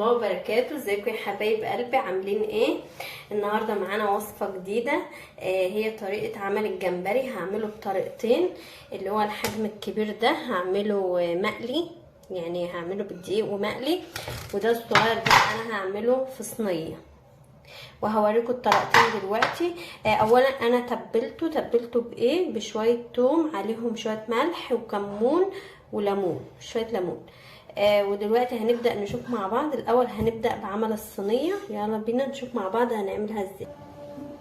الله وبركاته. ازيكم يا حبايب قلبي؟ عاملين ايه؟ النهارده معانا وصفه جديده. هي طريقه عمل الجمبري. هعمله بطريقتين. اللي هو الحجم الكبير ده هعمله مقلي، يعني هعمله بالدقيق ومقلي، وده الصغير ده انا هعمله في صينيه، وهوريكم الطريقتين دلوقتي. اولا انا تبلته بايه؟ بشويه توم، عليهم شويه ملح وكمون وليمون، شويه ليمون. ودلوقتي هنبدا نشوف مع بعض. الاول هنبدا بعمل الصينيه. يلا بينا نشوف مع بعض هنعملها ازاي.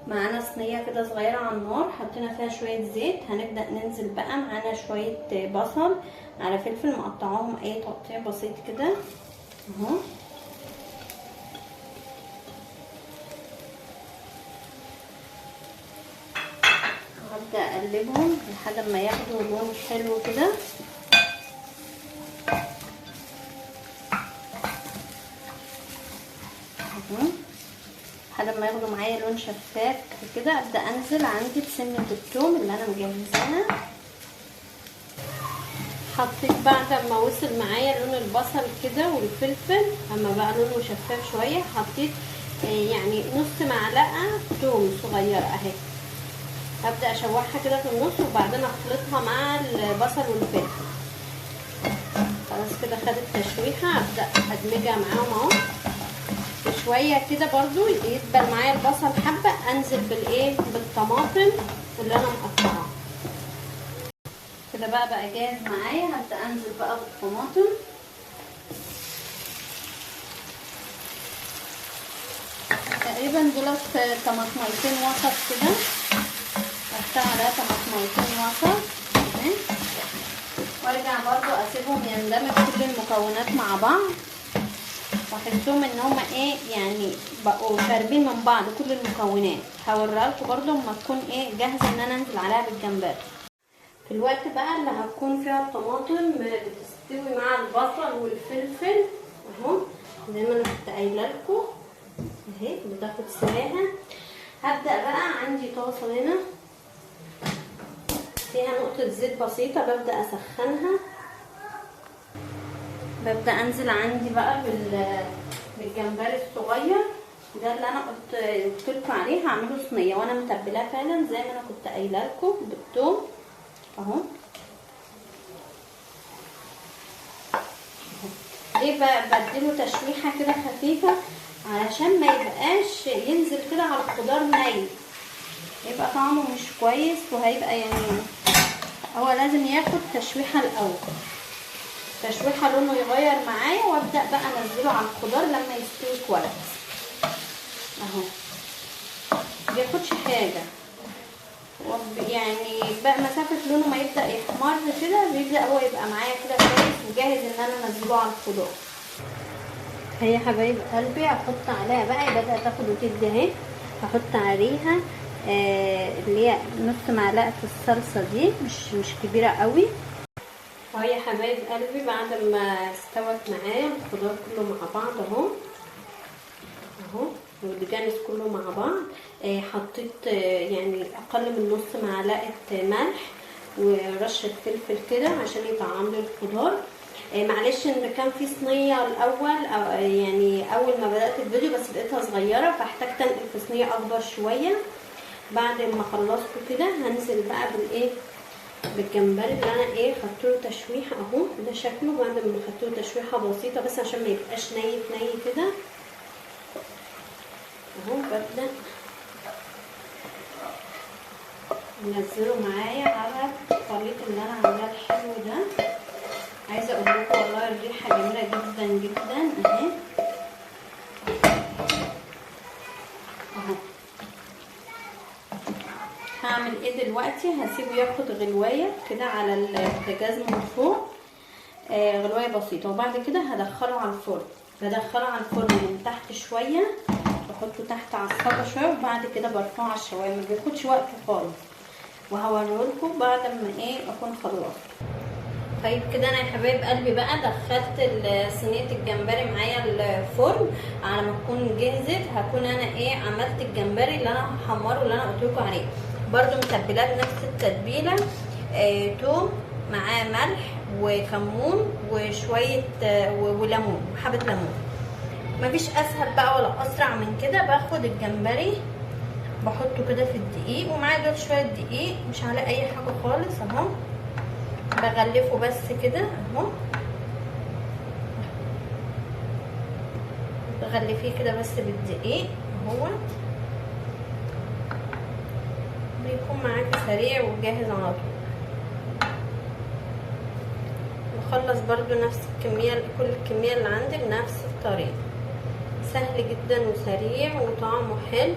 معانا صينيه كده صغيره على النار، حطينا فيها شويه زيت. هنبدا ننزل بقى. معانا شويه بصل على فلفل مقطعاهم اي تقطيع بسيط كده اهو. هبدا اقلبهم لحد ما ياخدوا لون حلو كده. لحد ما ياخدوا معايا لون شفاف كده ابدا انزل عندي بسنه الثوم اللي انا مجهزاها. حطيت بعد ما وصل معايا لون البصل كده والفلفل، اما بقى لونه شفاف شويه، حطيت يعني نص معلقه ثوم صغيره اهي. هبدا اشوحها كده في النص وبعدين اخلطها مع البصل والفلفل. خلاص كده خدت تشويحه، ابدا ادمجها معاهم اهو شويه كده. برضو يدبل معايا البصل حبه، انزل بالطماطم اللي انا مقطعاها كده. بقى جاهز معايا. هبدا انزل بقى بالطماطم. تقريبا دولت طماطميتين وسط كده، احطها عليها طماطميتين وسط اهي، وارجع برضو اسيبهم يندمج كل المكونات مع بعض، واحسهم ان هما يعني بقوا شاربين من بعض كل المكونات. هوريها لكم برضو اما تكون جاهزه ان انا انزل عليها بالجمبري. في الوقت بقى اللي هتكون فيها الطماطم بتستوي مع البصل والفلفل اهو، زي ما انا كنت قايله لكم اهي بتاخد سواها. هبدا بقى عندي طاسه هنا فيها نقطه زيت بسيطه، ببدا اسخنها. ببدا انزل عندي بقى بالجمبري الصغير ده اللي انا قلت لكم عليه. هعمله صينيه وانا متبلاه فعلا زي ما انا كنت قايله لكم بالثوم اهو. ليه بديله تشويحه كده خفيفه؟ علشان ما يبقاش ينزل كده على الخضار ني، يبقى طعمه مش كويس، وهيبقى يعني هو لازم ياخد تشويحه الاول، تشويحه لونه يغير معايا، وابدا بقى انزله على الخضار لما يستوي كويس اهو. مبياخدش حاجه، يعني بقى مسافه لونه ما يبدا يحمر كده بيبدا هو يبقى معايا كده كويس وجاهز ان انا انزله على الخضار. هي حبايب قلبي هحط عليها بقى، بدات تاخد وتدي اهي. هحط عليها اللي هي نص معلقه الصلصه دي، مش كبيره قوي. وهي حبايب قلبي بعد ما استوت معايا الخضار كله مع بعض اهو والبجانس كله مع بعض. حطيت يعني اقل من نص معلقه ملح ورشه فلفل كده عشان يطعم لي الخضار. معلش ان كان في صينيه الاول، يعني اول ما بدات الفيديو بس لقيتها صغيره، فاحتجت انقل في صينيه اكبر شويه. بعد ما خلصته كده هنزل بقى بالجمبري اللي انا خدته تشويحه اهو. ده شكله بعد ما خدته تشويحه بسيطه بس عشان ما يبقاش ني كده اهو. ببدا انزله معايا على الخليط اللي انا عاملاه الحلو ده. عايزه اقول لكم والله الريحه جميله جدا جدا اهي اهو. هعمل دلوقتي؟ هسيبه ياخد غلوايه كده على البوتاجاز من فوق، غلوايه بسيطه، وبعد كده هدخله على الفرن. بدخله على الفرن من تحت شويه، بحطه تحت على الصاجه شويه، وبعد كده برفعه على الشوايه. ما بياخدش وقت خالص، وهوريهولكم بعد ما اكون خلصت. طيب كده انا يا حبايب قلبي بقى دخلت صينيه الجمبري معايا الفرن. على ما تكون جهزت هكون انا عملت الجمبري اللي انا هحمره اللي انا قلت لكم عليه. برده متبلاه بنفس التتبيله، توم معاه ملح وكمون وشويه وليمون وحبه ليمون. مفيش اسهل بقى ولا اسرع من كده. باخد الجمبري بحطه كده في الدقيق، ومعاه دول شويه دقيق مش على اي حاجه خالص اهو. بغلفه بس كده اهو، بغلفيه كده بس بالدقيق اهو، بيكون معاكي سريع وجاهز على طول. بخلص برضو نفس الكميه، كل الكميه اللي عندي بنفس الطريقه. سهل جدا وسريع وطعمه حلو،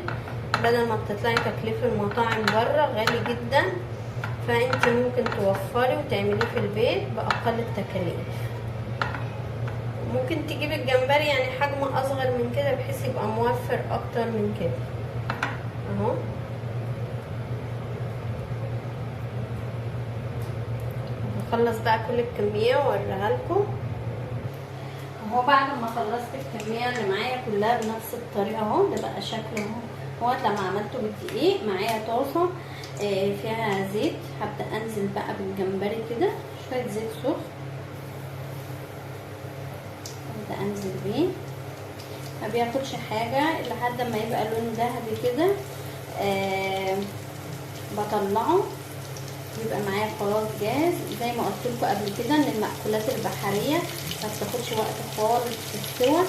بدل ما بتطلعي تكلفة المطاعم بره غالي جدا، فانت ممكن توفري وتعمليه في البيت باقل التكاليف. ممكن تجيبي الجمبري يعني حجم اصغر من كده بحيث يبقى موفر اكتر من كده اهو. بخلص بقى كل الكميه واوريها لكم اهو. بعد ما خلصت الكميه اللي معايا كلها بنفس الطريقه اهو، ده بقى شكله اهو. لما عملته بالدقيق معايا طاسه فيها زيت، هبدا انزل بقى بالجمبري كده شويه زيت سخن، ابدا انزل بيه. ما بياخدش حاجه لحد ما يبقى لونه ذهبي كده. بطلعه بيبقى معايا خلاص جاهز. زي ما قلت لكم قبل كده ان المأكولات البحريه ما بتاخدش وقت خالص في السوى،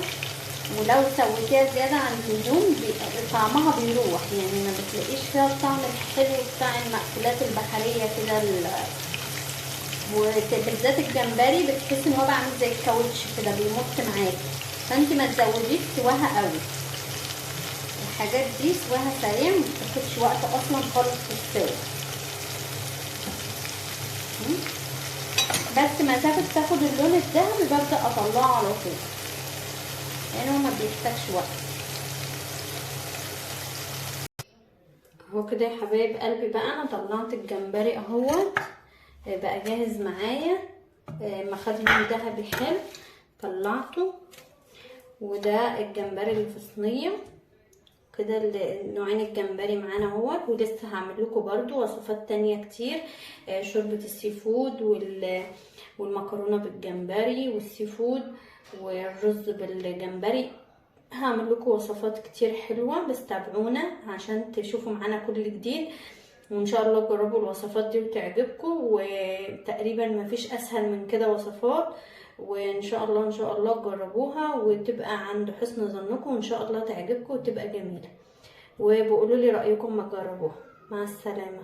ولو سويتيها زياده عن اللزوم طعمها بيروح، يعني ما بتلاقيش فيها الطعم الحلو بتاع المأكولات البحريه كده. وبالذات الجمبري بتحسي ان هو بقى عامل زي الكاوتش كده بيمط معاكي، فانت ما تزوديش سواها قوي. الحاجات دي سواها سريع، ما بتاخدش وقت اصلا خالص في السوا، بس مسافه تاخد اللون الذهبي ببدا اطلعه على طول، لانه يعني ما بيحتاجش وقت اهو كده يا حبايب قلبي. بقى انا طلعت الجمبري اهوت، بقى جاهز معايا، ما خد لون ذهبي حلو طلعته. وده الجمبري اللي في صينيه كده، نوعين الجمبري معانا اهوت. ولسه هعمل لكم برضو وصفات تانية كتير، شوربة السي فود والمكرونة بالجمبري والسي فود والرز بالجمبري. هعمل لكم وصفات كتير حلوة، بس تابعونا عشان تشوفوا معانا كل جديد، وان شاء الله جربوا الوصفات دي وتعجبكم. وتقريبا ما فيش اسهل من كده وصفات، وان شاء الله ان شاء الله تجربوها وتبقى عند حسن ظنكم، وان شاء الله تعجبكم وتبقى جميلة. وبقولوا لي رأيكم ما تجربوها. مع السلامة.